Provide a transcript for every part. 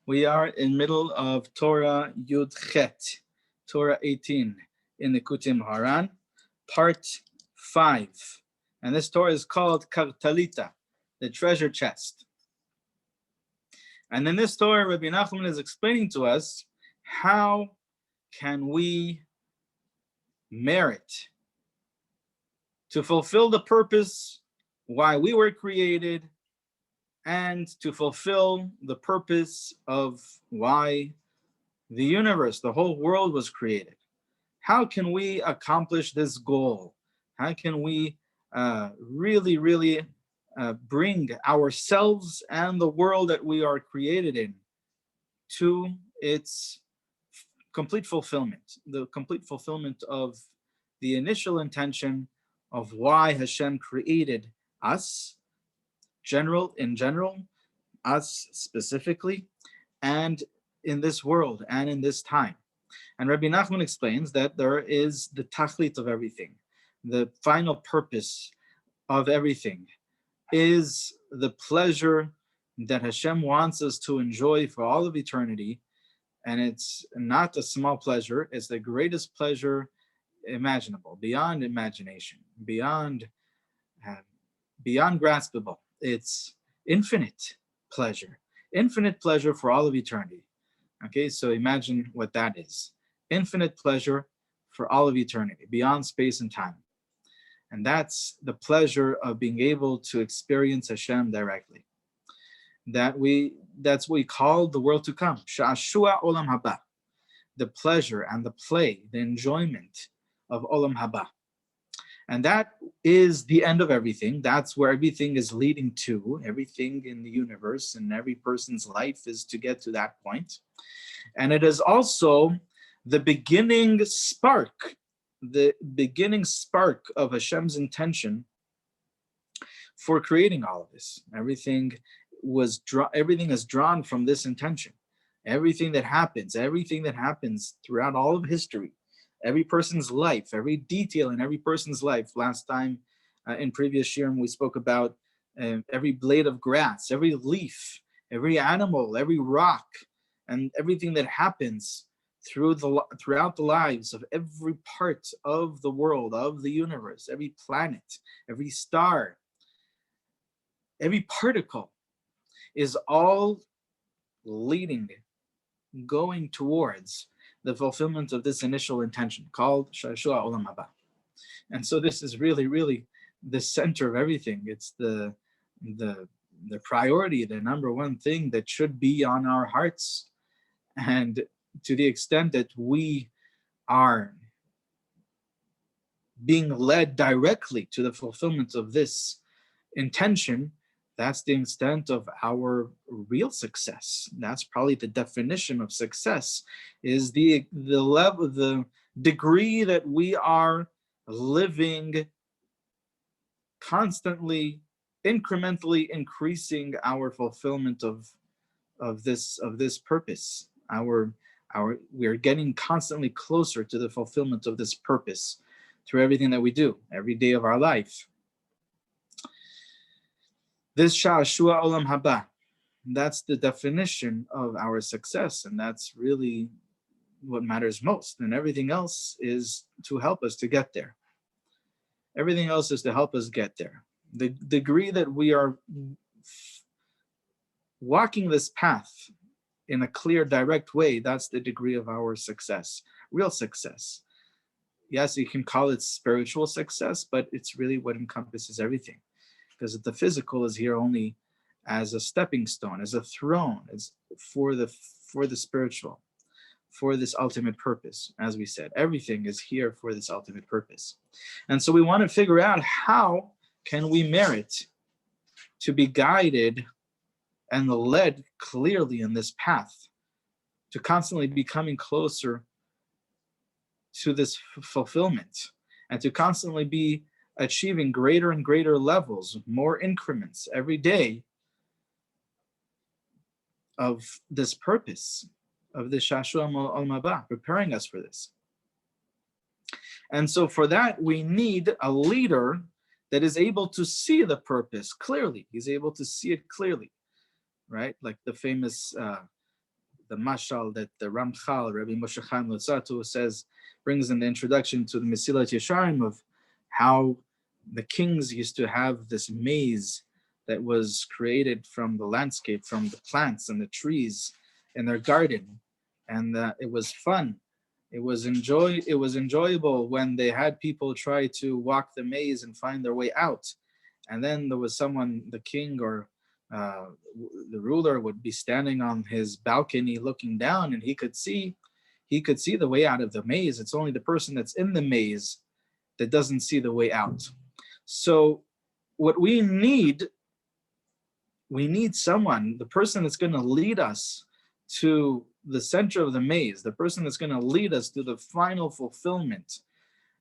We are in middle of Torah Yud Chet, Torah 18 in Likutey Moharan, part 5. And this Torah is called Kartalita, the treasure chest. And in this Torah, Rabbi Nachman is explaining to us how can we merit to fulfill the purpose why we were created, and to fulfill the purpose of why the universe, the whole world was created. How can we accomplish this goal? How can we really bring ourselves and the world that we are created in to its complete fulfillment, the complete fulfillment of the initial intention of why Hashem created us, in general, us specifically, and in this world and in this time. And Rabbi Nachman explains that there is the Techeilet of everything. The final purpose of everything is the pleasure that Hashem wants us to enjoy for all of eternity. And it's not a small pleasure, it's the greatest pleasure imaginable, beyond imagination, beyond graspable. It's infinite pleasure for all of eternity. Okay, so imagine what that is. Infinite pleasure for all of eternity, beyond space and time. And that's the pleasure of being able to experience Hashem directly. That's what we call the world to come. Sha'ashua olam haba. The pleasure and the play, the enjoyment of olam haba. And that is the end of everything. That's where everything is leading to. Everything in the universe and every person's life is to get to that point. And it is also the beginning spark of Hashem's intention for creating all of this. Everything is drawn from this intention. Everything that happens throughout all of history, every person's life, every detail in every person's life. Last time in previous year, we spoke about every blade of grass, every leaf, every animal, every rock, and everything that happens throughout the lives of every part of the world, of the universe, every planet, every star, every particle is all going towards the fulfillment of this initial intention called Sha'ashua Olam Haba. And so this is really the center of everything. It's the priority, the number one thing that should be on our hearts. And to the extent that we are being led directly to the fulfillment of this intention, that's the extent of our real success. That's probably the definition of success, is the level, the degree that we are living constantly, incrementally increasing our fulfillment of this purpose. We are getting constantly closer to the fulfillment of this purpose through everything that we do every day of our life. This Sha'ashua Olam Haba, that's the definition of our success, and that's really what matters most. And everything else is to help us to get there. Everything else is to help us get there. The degree that we are walking this path in a clear, direct way, that's the degree of our success, real success. Yes, you can call it spiritual success, but it's really what encompasses everything. Because the physical is here only as a stepping stone, as a throne, as for the spiritual, for this ultimate purpose. As we said, everything is here for this ultimate purpose. And so we want to figure out, how can we merit to be guided and led clearly in this path, to constantly becoming closer to this fulfillment, and to constantly be achieving greater and greater levels, more increments every day of this purpose, of the Sha'ashua Olam Haba, preparing us for this. And so for that, we need a leader that is able to see the purpose clearly. He's able to see it clearly, right? Like the famous mashal that the Ramchal, Rabbi Moshe Chaim Luzzatto, says, brings in the introduction to the Mesilat Yesharim, of how the kings used to have this maze that was created from the landscape, from the plants and the trees in their garden, and it was fun. It was enjoyable when they had people try to walk the maze and find their way out. And then there was someone, the king or the ruler, would be standing on his balcony looking down, and he could see the way out of the maze. It's only the person that's in the maze that doesn't see the way out. So what we need someone, the person that's going to lead us to the center of the maze, the person that's going to lead us to the final fulfillment,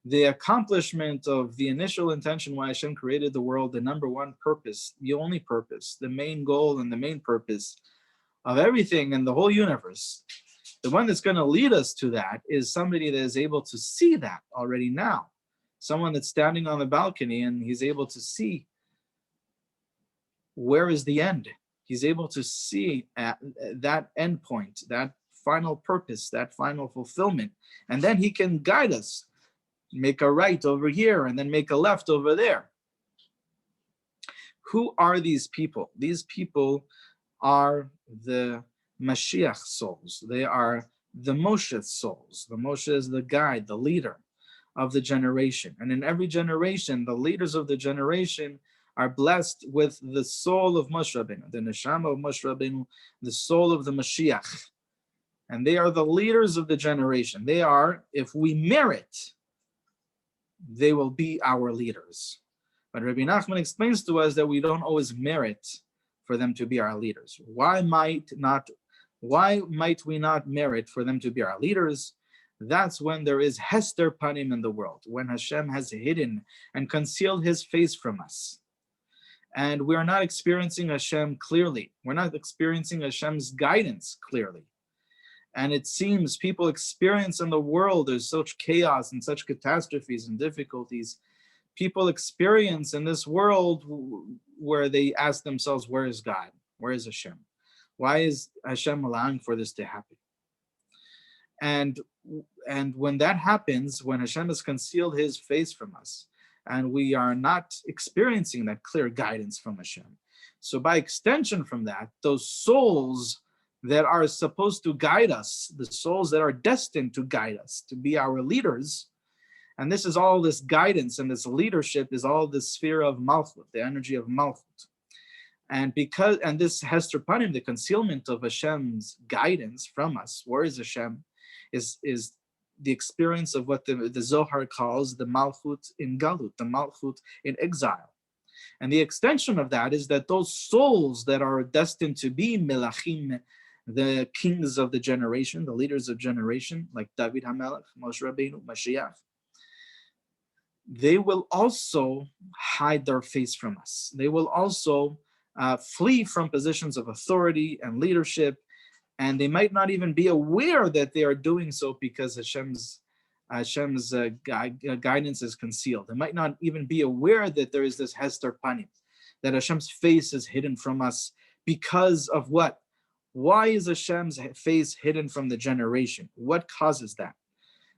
the accomplishment of the initial intention why Hashem created the world, the number one purpose, the only purpose, the main goal and the main purpose of everything in the whole universe. The one that's going to lead us to that is somebody that is able to see that already now. Someone that's standing on the balcony and he's able to see where is the end. He's able to see at that end point, that final purpose, that final fulfillment. And then he can guide us. Make a right over here and then make a left over there. Who are these people? These people are the Mashiach souls. They are the Moshe souls. The Moshe is the guide, the leader of the generation. And in every generation, the leaders of the generation are blessed with the soul of Moshe Rabbeinu, the neshama of Moshe Rabbeinu, the soul of the Mashiach. And they are the leaders of the generation. They are, if we merit, they will be our leaders. But Rabbi Nachman explains to us that we don't always merit for them to be our leaders. Why might we not merit for them to be our leaders? That's when there is Hester Panim in the world, when Hashem has hidden and concealed his face from us. And we are not experiencing Hashem clearly. We're not experiencing Hashem's guidance clearly. And it seems people experience in the world, there's such chaos and such catastrophes and difficulties. People experience in this world where they ask themselves, where is God? Where is Hashem? Why is Hashem allowing for this to happen? And when that happens, when Hashem has concealed his face from us, and we are not experiencing that clear guidance from Hashem. So by extension from that, those souls that are supposed to guide us, the souls that are destined to guide us, to be our leaders, and this is all this guidance and this leadership is all the sphere of Malchut, the energy of Malchut. And this Hester Panim, the concealment of Hashem's guidance from us, where is Hashem, is the experience of what the Zohar calls the Malchut in Galut, the Malchut in exile. And the extension of that is that those souls that are destined to be Melachim, the kings of the generation, the leaders of generation, like David HaMelech, Moshe Rabbeinu, Mashiach, they will also hide their face from us. They will also flee from positions of authority and leadership, and they might not even be aware that they are doing so because Hashem's guidance is concealed. They might not even be aware that there is this Hester Panim, that Hashem's face is hidden from us because of what? Why is Hashem's face hidden from the generation? What causes that?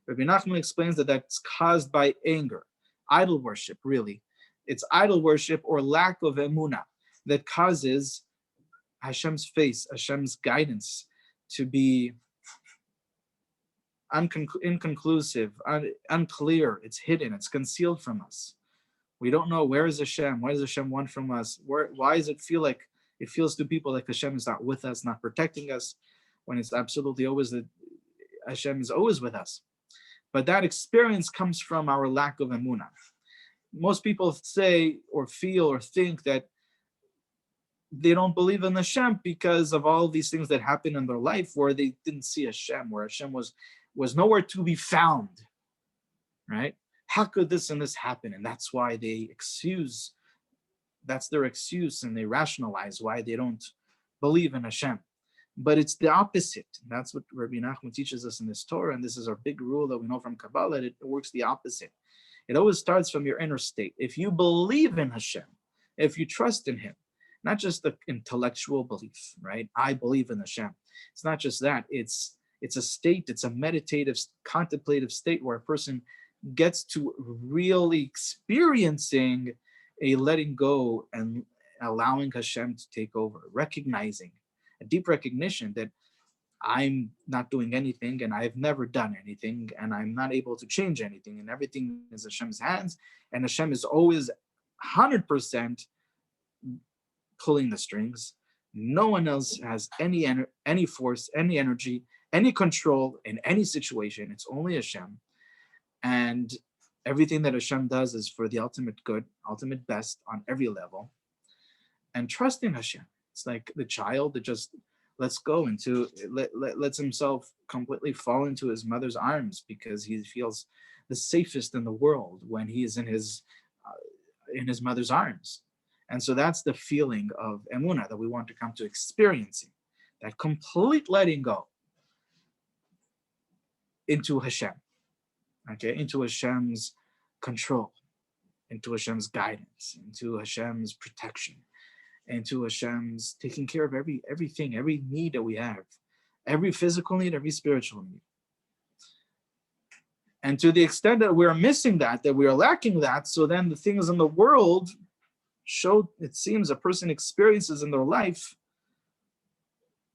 Rabbi Nachman explains that that's caused by anger, idol worship, really. It's idol worship or lack of emunah that causes Hashem's face, Hashem's guidance to be inconclusive, unclear. It's hidden, it's concealed from us. We don't know, where is Hashem? What does Hashem want from us? Why does it feel like, it feels to people like Hashem is not with us, not protecting us, when it's absolutely always that Hashem is always with us. But that experience comes from our lack of emunah. Most people say or feel or think that they don't believe in Hashem because of all these things that happened in their life where they didn't see Hashem, where Hashem was nowhere to be found, right? How could this and this happen? And that's why that's their excuse, and they rationalize why they don't believe in Hashem. But it's the opposite. That's what Rabbi Nachman teaches us in this Torah, and this is our big rule that we know from Kabbalah. It works the opposite. It always starts from your inner state. If you believe in Hashem, if you trust in Him, not just the intellectual belief, right? I believe in Hashem. It's not just that. It's a state, it's a meditative, contemplative state where a person gets to really experiencing a letting go and allowing Hashem to take over, recognizing, a deep recognition that I'm not doing anything and I've never done anything and I'm not able to change anything and everything is Hashem's hands and Hashem is always 100% pulling the strings. No one else has any force, any energy, any control in any situation. It's only Hashem. And everything that Hashem does is for the ultimate good, ultimate best on every level. And trusting Hashem. It's like the child that just lets go into, lets himself completely fall into his mother's arms because he feels the safest in the world when he is in his mother's arms. And so that's the feeling of Emunah that we want to come to experiencing, that complete letting go into Hashem, okay, into Hashem's control, into Hashem's guidance, into Hashem's protection, into Hashem's taking care of everything, every need that we have, every physical need, every spiritual need. And to the extent that we're missing that we are lacking that, so then the things in the world show, it seems, a person experiences in their life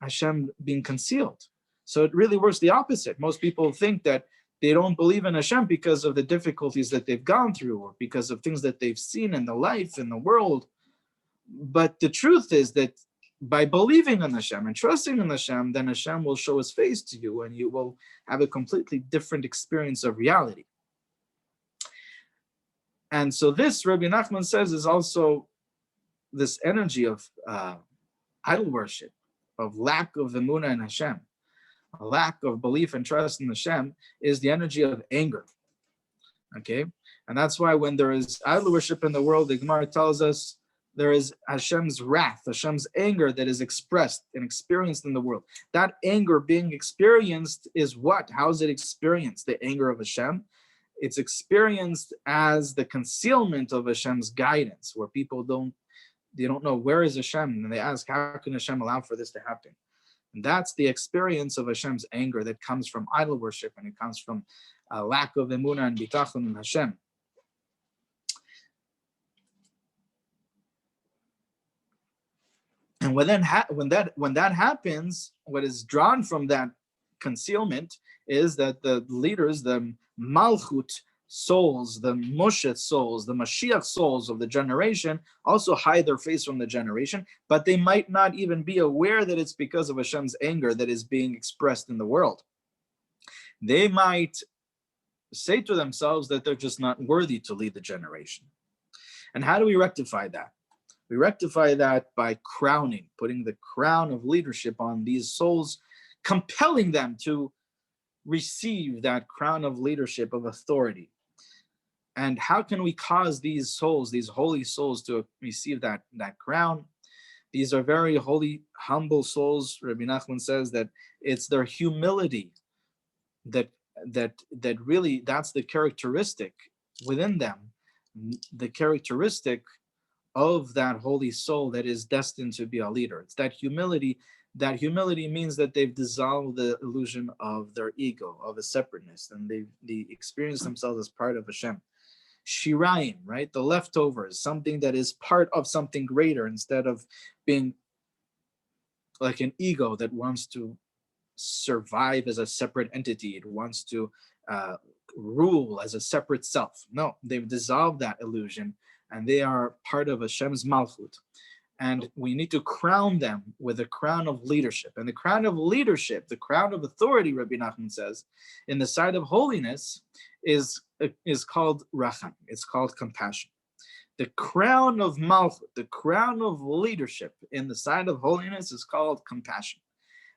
Hashem being concealed. So it really works the opposite. Most people think that they don't believe in Hashem because of the difficulties that they've gone through or because of things that they've seen in the life, in the world. But the truth is that by believing in Hashem and trusting in Hashem, then Hashem will show his face to you and you will have a completely different experience of reality. And so this, Rabbi Nachman says, is also this energy of idol worship, of lack of Emunah in Hashem, a lack of belief and trust in Hashem is the energy of anger. Okay? And that's why when there is idol worship in the world, the Gemara tells us there is Hashem's wrath, Hashem's anger that is expressed and experienced in the world. That anger being experienced is what? How is it experienced? The anger of Hashem? It's experienced as the concealment of Hashem's guidance, where people don't know where is Hashem, and they ask, how can Hashem allow for this to happen? And that's the experience of Hashem's anger that comes from idol worship, and it comes from a lack of emunah and bitachon in Hashem. And when that happens, what is drawn from that concealment is that the leaders, the Malchut souls, the Moshe souls, the Mashiach souls of the generation also hide their face from the generation, but they might not even be aware that it's because of Hashem's anger that is being expressed in the world. They might say to themselves that they're just not worthy to lead the generation. And how do we rectify that? We rectify that by crowning, putting the crown of leadership on these souls, compelling them to receive that crown of leadership, of authority. And how can we cause these souls, these holy souls, to receive that crown? These are very holy, humble souls. Rabbi Nachman says that it's their humility that really, that's the characteristic within them, the characteristic of that holy soul that is destined to be a leader. It's that humility. That humility means that they've dissolved the illusion of their ego, of a separateness, and they experience themselves as part of Hashem. Shirayim, right? The leftovers, something that is part of something greater, instead of being like an ego that wants to survive as a separate entity. It wants to rule as a separate self. No, they've dissolved that illusion, and they are part of Hashem's Malchut. And we need to crown them with a crown of leadership. And the crown of leadership, the crown of authority, Rabbi Nachman says, in the side of holiness is called Racham. It's called compassion. The crown of Malchut, the crown of leadership in the side of holiness is called compassion.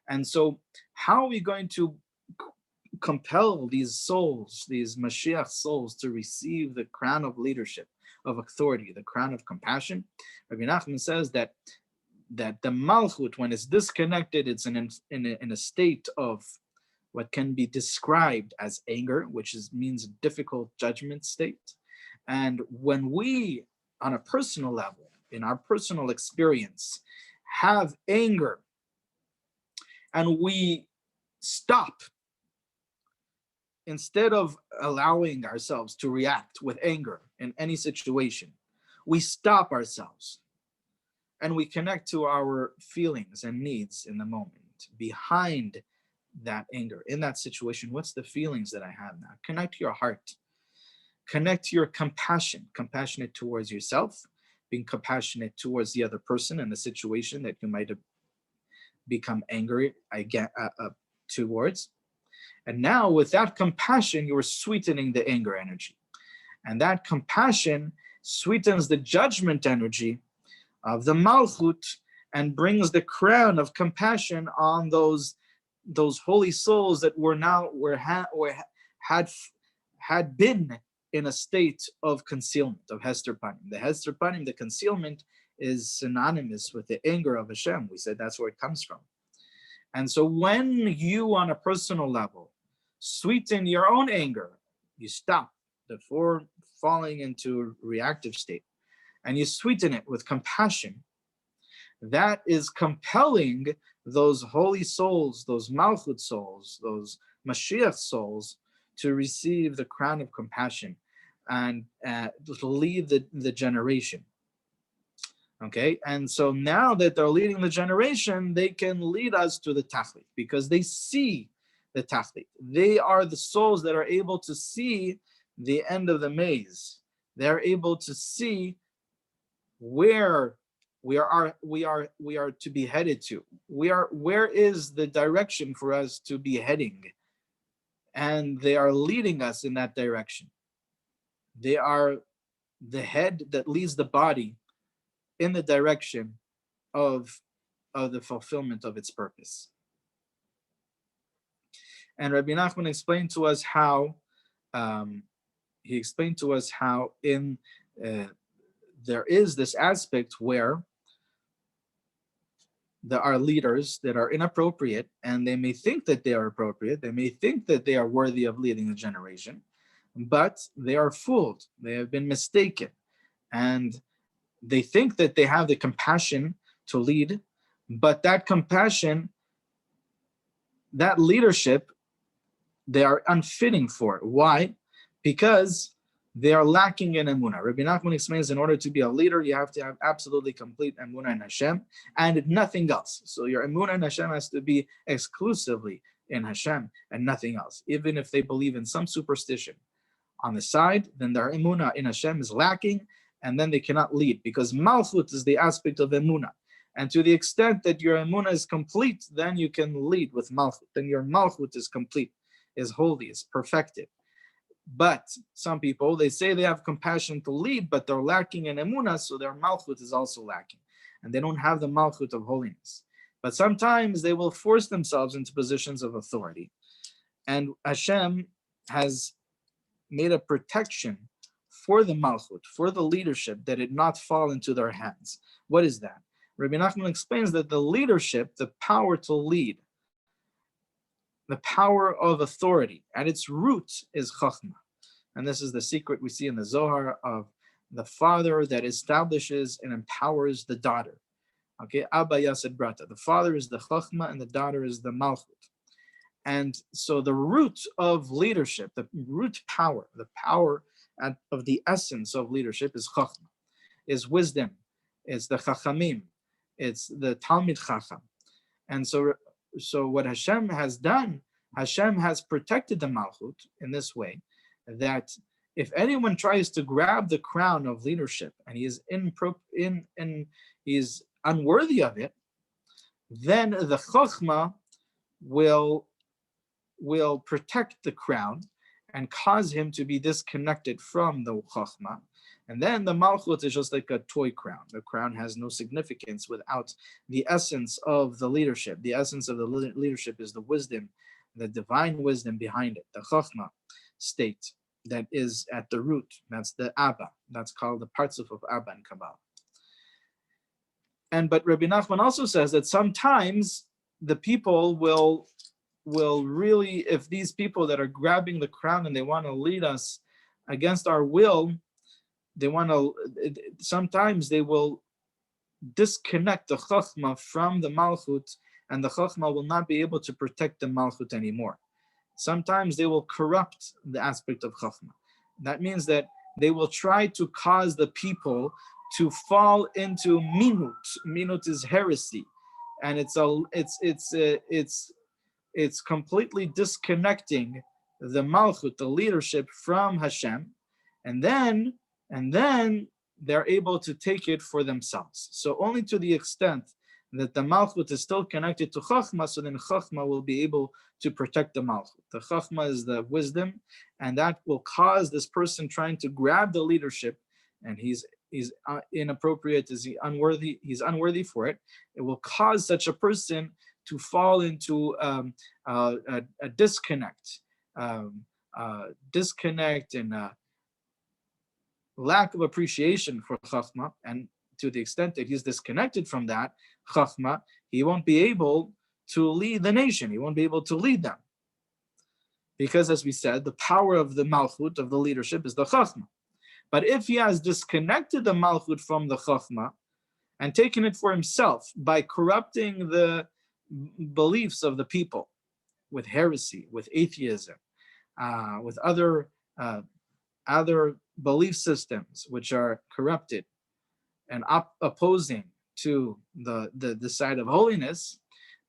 And so how are we going to compel these souls, these Mashiach souls, to receive the crown of leadership, of authority, the crown of compassion? Rabbi Nachman says that the Malchut, when it's disconnected, it's in a state of what can be described as anger, which means a difficult judgment state. And when we, on a personal level, in our personal experience, have anger, and we stop, instead of allowing ourselves to react with anger in any situation, we stop ourselves and we connect to our feelings and needs in the moment. Behind that anger, in that situation, what's the feelings that I have now? Connect to your heart. Connect to your compassion, compassionate towards yourself, being compassionate towards the other person and the situation that you might have become angry towards. And now with that compassion, you're sweetening the anger energy. And that compassion sweetens the judgment energy of the Malchut and brings the crown of compassion on those holy souls that had been in a state of concealment, of Hester Panim. The Hester Panim, the concealment, is synonymous with the anger of Hashem. We said that's where it comes from. And so when you, on a personal level, sweeten your own anger, you stop before falling into a reactive state, and you sweeten it with compassion, that is compelling those holy souls, those Malchut souls, those Mashiach souls, to receive the crown of compassion and to lead the generation. Okay, and so now that they're leading the generation, they can lead us to the Techeilet because they see the Techeilet. They are the souls that are able to see the end of the maze. They're able to see where we are to be headed to. Where is the direction for us to be heading? And they are leading us in that direction. They are the head that leads the body in the direction of the fulfillment of its purpose. And Rabbi Nachman explained to us how there is this aspect where there are leaders that are inappropriate, and they may think that they are appropriate, they may think that they are worthy of leading the generation, but they are fooled, they have been mistaken, and they think that they have the compassion to lead, but that compassion, that leadership, they are unfitting for it. Why? Because they are lacking in Emunah. Rabbi Nachman explains, in order to be a leader, you have to have absolutely complete Emunah in Hashem and nothing else. So your Emunah in Hashem has to be exclusively in Hashem and nothing else. Even if they believe in some superstition on the side, then their Emunah in Hashem is lacking, and then they cannot lead, because Malchut is the aspect of Emunah. And to the extent that your Emunah is complete, then you can lead with Malchut. Then your Malchut is complete, is holy, is perfected. But some people, they say they have compassion to lead, but they're lacking in Emunah, so their Malchut is also lacking. And they don't have the Malchut of holiness. But sometimes they will force themselves into positions of authority. And Hashem has made a protection for the Malchut, for the leadership, that it not fall into their hands. What is that? Rabbi Nachman explains that the leadership, the power to lead, the power of authority, at its root is khatma. And this is the secret we see in the Zohar of the father that establishes and empowers the daughter. Okay, Abba Yased Brata. The father is the khatma and the daughter is the malchut. And so the root of leadership, the root power, the power of the essence of leadership is khatma, is wisdom, it's the chachamim, it's the Talmid Chacham. And so what Hashem has done, Hashem has protected the Malchut in this way, that if anyone tries to grab the crown of leadership and he is unworthy of it, then the Chokhmah will protect the crown and cause him to be disconnected from the Chokhmah. And then the Malchut is just like a toy crown. The crown has no significance without the essence of the leadership. The essence of the leadership is the wisdom, the divine wisdom behind it, the Chokhmah state that is at the root. That's the Abba. That's called the Partzuf of Abba in Kabbalah. But Rabbi Nachman also says that sometimes the people will really, if these people that are grabbing the crown and they want to lead us against our will, sometimes they will disconnect the Chachma from the Malchut, and the Chachma will not be able to protect the Malchut anymore. Sometimes they will corrupt the aspect of Chachma. That means that they will try to cause the people to fall into minut. Minut is heresy, and it's completely disconnecting the Malchut, the leadership, from Hashem, and then they're able to take it for themselves. So only to the extent that the Malchut is still connected to Chachma, so then Chachma will be able to protect the Malchut. The Chachma is the wisdom, and that will cause this person trying to grab the leadership, and he's inappropriate, is he unworthy? He's unworthy for it. It will cause such a person to fall into a disconnect, and lack of appreciation for Chachma, and to the extent that he's disconnected from that Chachma, he won't be able to lead the nation. He won't be able to lead them. Because, as we said, the power of the Malchut, of the leadership, is the Chachma. But if he has disconnected the Malchut from the Chachma and taken it for himself by corrupting the beliefs of the people with heresy, with atheism, with other belief systems which are corrupted and opposing to the side of holiness,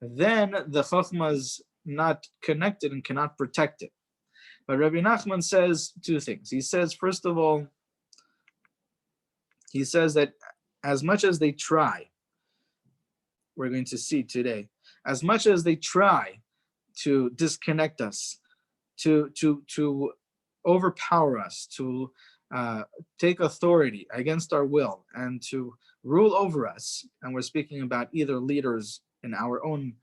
then the Chachma is not connected and cannot protect it. But Rabbi Nachman says two things. He says, first of all, he says that as much as they try, we're going to see today, as much as they try to disconnect us, to overpower us, to take authority against our will, and to rule over us, and we're speaking about either leaders in our own,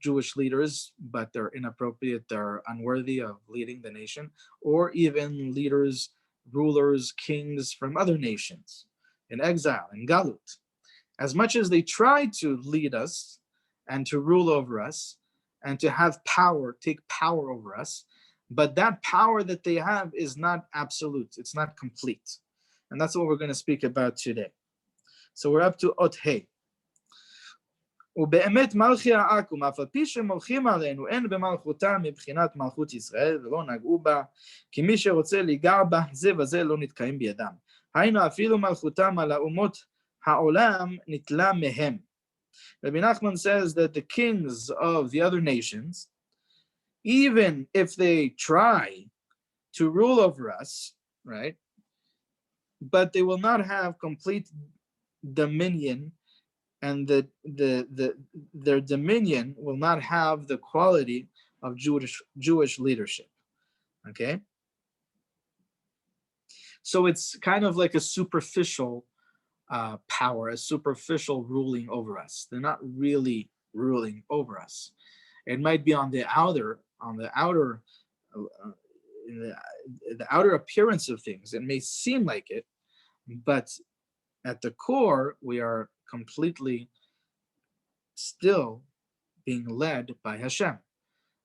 Jewish leaders, but they're inappropriate, they're unworthy of leading the nation, or even leaders, rulers, kings from other nations in exile, in Galut. As much as they try to lead us and to rule over us and to have power, take power over us, but that power that they have is not absolute, it's not complete. And that's what we're going to speak about today. So we're up to Ot Hey. ובאמת מלכי העכו"ם, אף על פי שמולכים עלינו, אין במלכותם מבחינת מלכות ישראל, ולא נגעו בה, כי מי שרוצה ליגע בה, זה וזה לא נתקיים בידם. היינו אפילו מלכותם על האומות העולם נטלה מהם. Rabbi Nachman says that the kings of the other nations, even if they try to rule over us, right, but they will not have complete dominion, and their dominion will not have the quality of Jewish leadership. Okay? So it's kind of like a superficial power, a superficial ruling over us. They're not really ruling over us. It might be on the outer appearance of things. It may seem like it, but at the core, we are completely still being led by Hashem.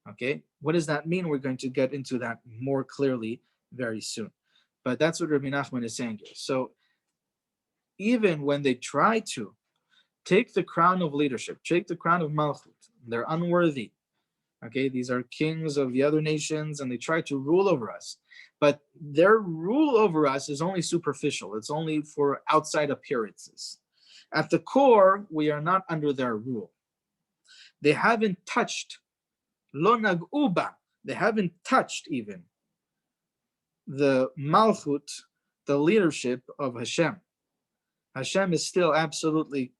Okay, what does that mean? We're going to get into that more clearly very soon. But that's what Rabbi Nachman is saying here. So even when they try to take the crown of leadership, take the crown of Malchut, they're unworthy. Okay, these are kings of the other nations, and they try to rule over us. But their rule over us is only superficial. It's only for outside appearances. At the core, we are not under their rule. They haven't touched, lo nag'u ba, they haven't touched even the Malchut, the leadership of Hashem. Hashem is still absolutely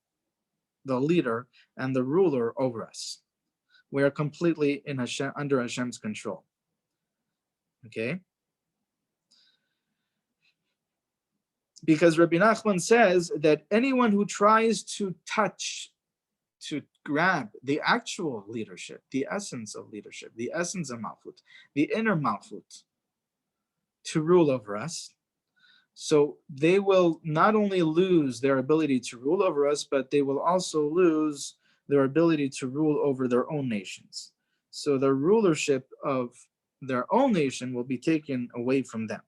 the leader and the ruler over us. We are completely in Hashem, under Hashem's control. Okay? Because Rabbi Nachman says that anyone who tries to touch, to grab the actual leadership, the essence of leadership, the essence of Malchut, the inner Malchut, to rule over us, so they will not only lose their ability to rule over us, but they will also lose their ability to rule over their own nations. So the rulership of their own nation will be taken away from them.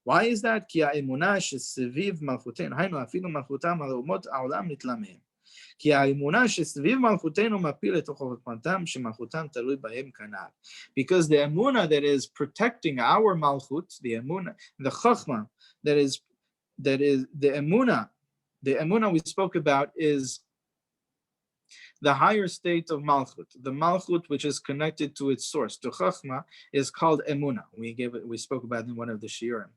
Why is that? כי האמונה שסביב מלכותנו, היינו אפילו מלכותם על אומות העולם נתלמם. כי האמונה שסביב מלכותנו מפיל לתוך חוכמתם שמלכותם תלוי בהם כנעד. Because the emunah that is protecting our malchut, the emunah, the chachma that is the emunah we spoke about is the higher state of malchut. The malchut which is connected to its source, to chachma, is called emunah. We spoke about it in one of the shiurim,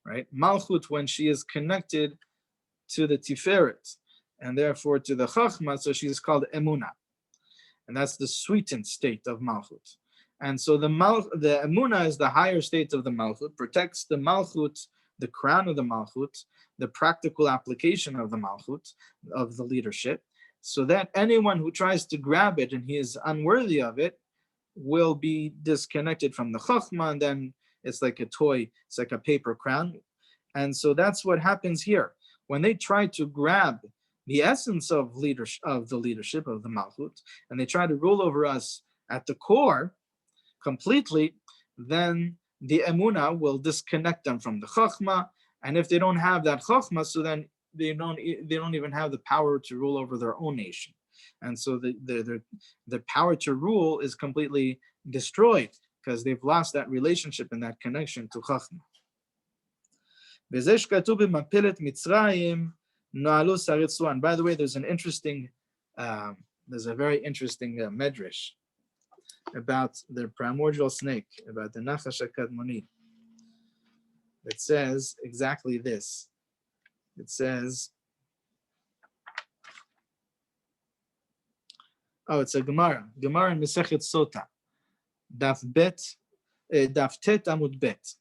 right? Malchut, when she is connected to the tiferet, and therefore to the chachma, so she is called emunah, and that's the sweetened state of malchut. And so the emunah is the higher state of the malchut, protects the malchut, the crown of the malchut, the practical application of the malchut, of the leadership, so that anyone who tries to grab it and he is unworthy of it will be disconnected from the chachma, and then it's like a toy, it's like a paper crown. And so that's what happens here. When they try to grab the essence of leadership, of the leadership of the malchut, and they try to rule over us at the core completely, then the emunah will disconnect them from the chachma. And if they don't have that chachma, so then they don't even have the power to rule over their own nation. And so the power to rule is completely destroyed because they've lost that relationship and that connection to chachma. By the way, there's a very interesting medrash about the primordial snake, about the Nachash HaKadmoni. It says exactly this. It says, it's a Gemara in Mesechet Sota, Daf Tet Amud Bet,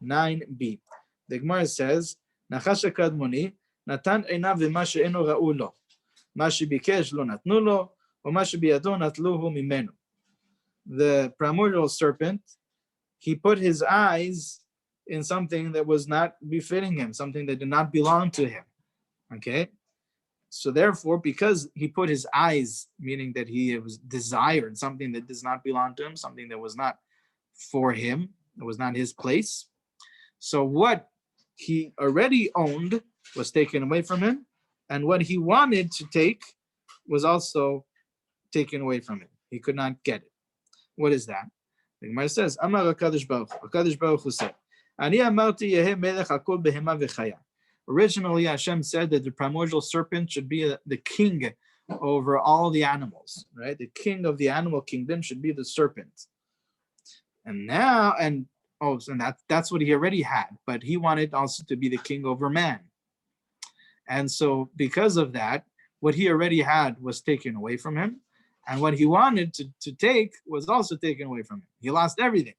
9b. The Gemara says, Nachash HaKadmoni natan einav v'ma she'eno ra'u lo, ma shebikesh lo natnu lo, u'ma shebiyado natluhu mimenu. The primordial serpent, he put his eyes in something that was not befitting him, something that did not belong to him. Okay? So therefore, because he put his eyes, meaning that he was desired something that does not belong to him, something that was not for him, it was not his place. So what he already owned was taken away from him, and what he wanted to take was also taken away from him. He could not get it. What is that? The Gemara says, Amar HaKadosh Baruch Hu said, originally, Hashem said that the primordial serpent should be the king over all the animals, right? The king of the animal kingdom should be the serpent. And now, that's what he already had, but he wanted also to be the king over man. And so because of that, what he already had was taken away from him, and what he wanted to take was also taken away from him. He lost everything.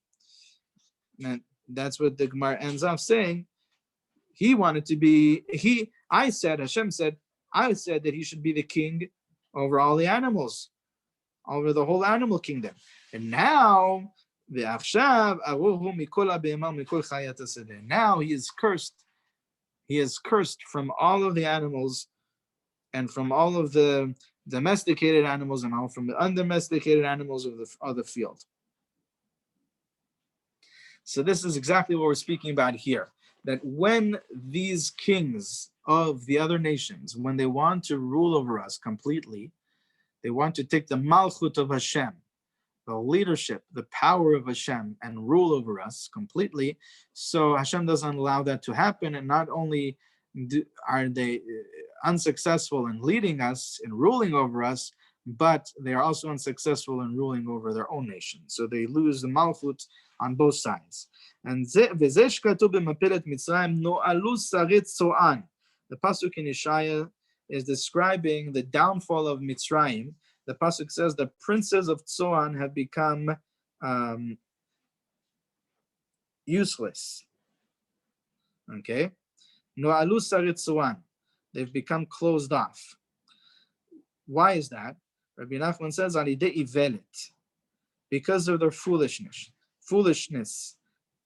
And that's what the Gemara ends up saying. He wanted to be, Hashem said, I said that he should be the king over all the animals, over the whole animal kingdom. And now, now he is cursed. He is cursed from all of the animals and from all of the domesticated animals and all from the undomesticated animals of the field. So this is exactly what we're speaking about here, that when these kings of the other nations, when they want to rule over us completely, they want to take the malchut of Hashem, the leadership, the power of Hashem, and rule over us completely. So Hashem doesn't allow that to happen, and not only are they unsuccessful in leading us, in ruling over us, but they are also unsuccessful in ruling over their own nation. So they lose the malchut on both sides. And the pasuk in Yeshaya is describing the downfall of Mitzrayim. The pasuk says the princes of Tzoan have become useless. Okay, no'alu sarit Tzoan. They've become closed off. Why is that? Rabbi Nachman says, "Alidei ivelet," because of their foolishness. Foolishness.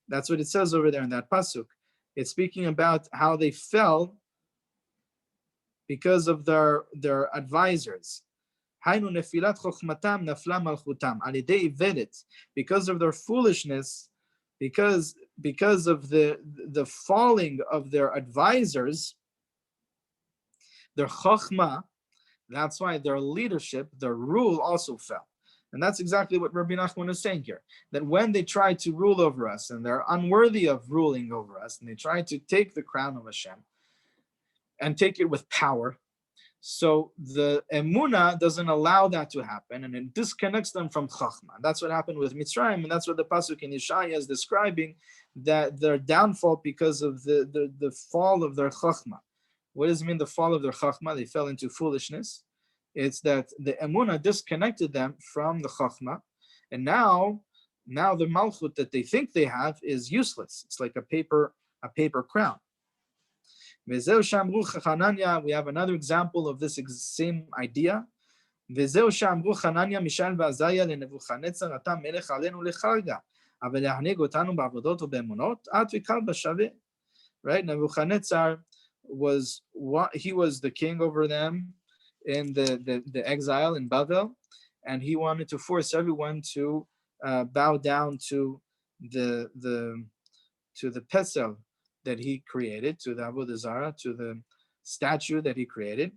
That's what it says over there in that pasuk. It's speaking about how they fell because of their advisors. Hainu nefilat chokhmatam nafla malchutam. Alidei ivelet, because of their foolishness, because because of the falling of their advisors, their chachma, that's why their leadership, their rule also fell. And that's exactly what Rabbi Nachman is saying here, that when they try to rule over us and they're unworthy of ruling over us, and they try to take the crown of Hashem and take it with power, so the Emunah doesn't allow that to happen, and it disconnects them from Chachma. That's what happened with Mitzrayim, and that's what the Pasuk in Yeshaya is describing, that their downfall because of the fall of their Chachma. What does it mean, the fall of their Chachma? They fell into foolishness. It's that the Emunah disconnected them from the Chachma, and now the Malchut that they think they have is useless. It's like a paper crown. We have another example of this same idea. Right? Nebuchadnezzar was the king over them in the exile in Babel, and he wanted to force everyone to bow down to the pesel that he created, to the Avodah Zarah, to the statue that he created,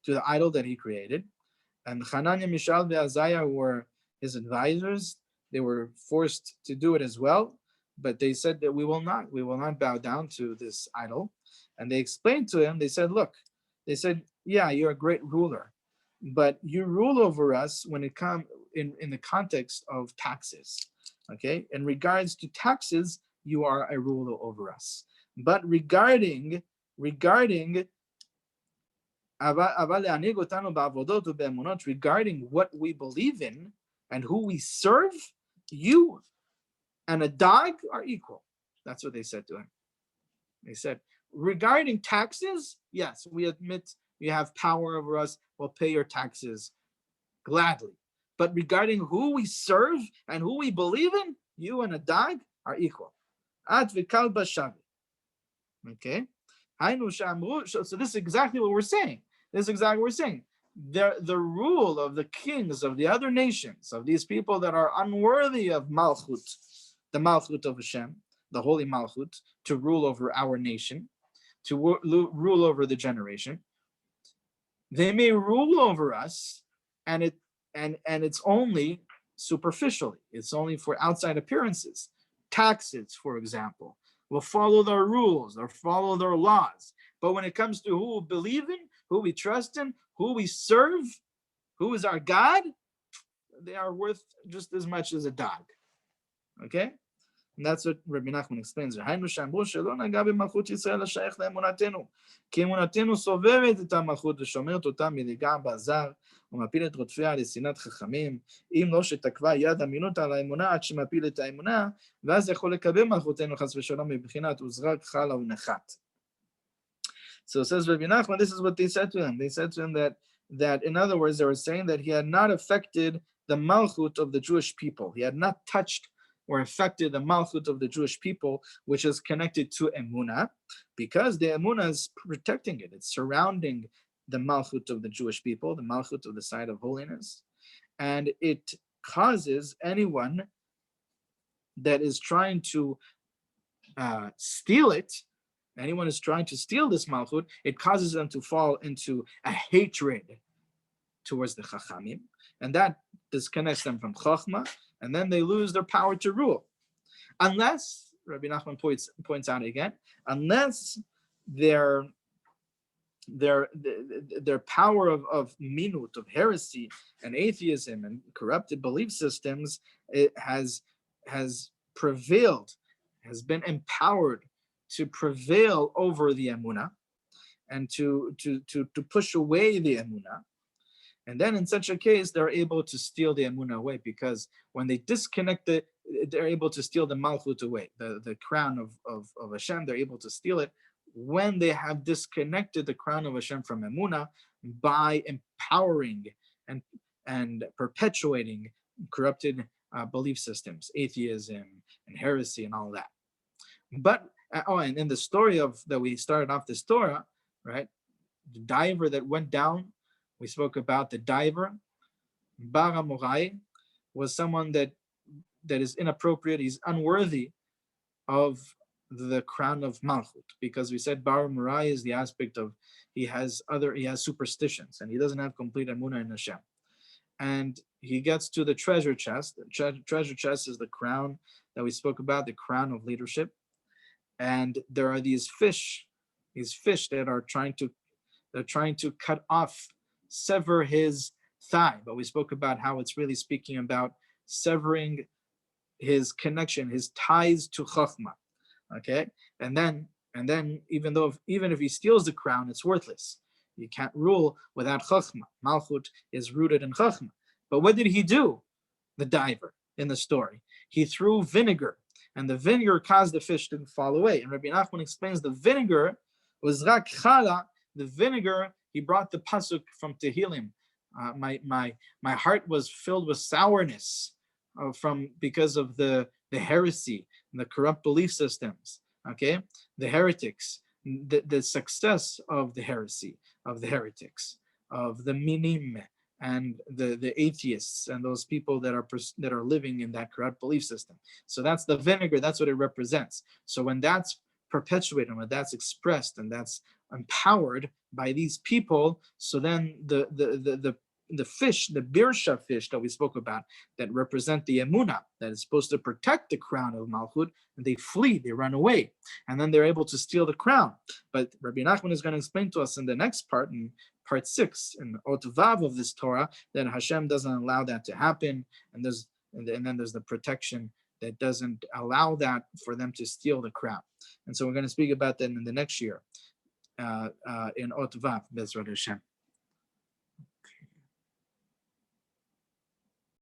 to the idol that he created. And Hananiah, Mishael, and Azariah were his advisors. They were forced to do it as well, but they said that we will not bow down to this idol. And they explained to him, they said, yeah, you're a great ruler, but you rule over us when it comes in the context of taxes. Okay, in regards to taxes, you are a ruler over us. But regarding what we believe in and who we serve, you and a dog are equal. That's what they said to him. They said, regarding taxes, yes, we admit you have power over us. We'll pay your taxes gladly. But regarding who we serve and who we believe in, you and a dog are equal. Okay? So this is exactly what we're saying. The rule of the kings of the other nations, of these people that are unworthy of Malchut, the Malchut of Hashem, the holy Malchut, to rule over our nation, to rule over the generation. They may rule over us, and it's only superficially. It's only for outside appearances. Taxes, for example, will follow their rules or follow their laws. But when it comes to who we believe in, who we trust in, who we serve, who is our God, they are worth just as much as a dog. Okay? And that's what Rabbi Nachman explains. כי אמונתנו סובבת את המלכות ושומרת אותה מלגע בזר ומפיל את רודפיה לשנאת חכמים, אם לא שתקבע יד אמינות על האמונה עד שמפיל את האמונה, ואז יכול לקבל מלכותנו חס ושלום מבחינת וזרק חלה ונחת. So it says Rabbi Nachman, this is what they said to him. They said to him that in other words, they were saying that he had not affected the malchut of the Jewish people. He had not touched or affected the malchut of the Jewish people, which is connected to Emunah, because the Emunah is protecting it. It's surrounding the malchut of the Jewish people, the malchut of the side of holiness, and it causes anyone that is trying to steal it, anyone is trying to steal this malchut, it causes them to fall into a hatred towards the chachamim, and that disconnects them from chachma, and then they lose their power to rule. Unless, Rabbi Nachman points out again, unless their power of minut, of heresy and atheism and corrupted belief systems, it has prevailed, has been empowered to prevail over the Emunah and to push away the Emunah. And then in such a case, they're able to steal the Emunah away, because when they disconnect it, they're able to steal the Malchut away, the crown of Hashem, they're able to steal it when they have disconnected the crown of Hashem from Emunah by empowering and perpetuating corrupted belief systems, atheism and heresy and all that. But, and in the story that we started off this Torah, right, the diver that went down, we spoke about the diver. Bara Morai was someone that is inappropriate. He's unworthy of the crown of Malchut, because we said Bar Murai is the aspect of he has superstitions and he doesn't have complete Emunah in Hashem. And he gets to the treasure chest. The treasure chest is the crown that we spoke about, the crown of leadership. And there are these fish that are trying to cut off, sever his thigh. But we spoke about how it's really speaking about severing his connection, his ties to Chachma. Okay, and then even if he steals the crown, it's worthless. You can't rule without Chachma. Malchut is rooted in Chachma. But what did he do? The diver in the story, he threw vinegar, and the vinegar caused the fish to fall away. And Rabbi Nachman explains the vinegar was rak chala. The vinegar, he brought the pasuk from Tehillim. My heart was filled with sourness because of the heresy and the corrupt belief systems. Okay, the heretics, the success of the heresy, of the heretics, of the minim, and the atheists, and those people that are living in that corrupt belief system. So that's the vinegar. That's what it represents. So when that's perpetuated, when that's expressed, and that's empowered by these people, so then the fish, the birsha fish that we spoke about, that represent the Emunah, that is supposed to protect the crown of Malchut, and they flee, they run away, and then they're able to steal the crown. But Rabbi Nachman is going to explain to us in the next part, in part 6, in Ot Vav of this Torah, that Hashem doesn't allow that to happen, and then there's the protection that doesn't allow that for them to steal the crown. And so we're going to speak about that in the next year, in Ot Vav, Bezrat Hashem.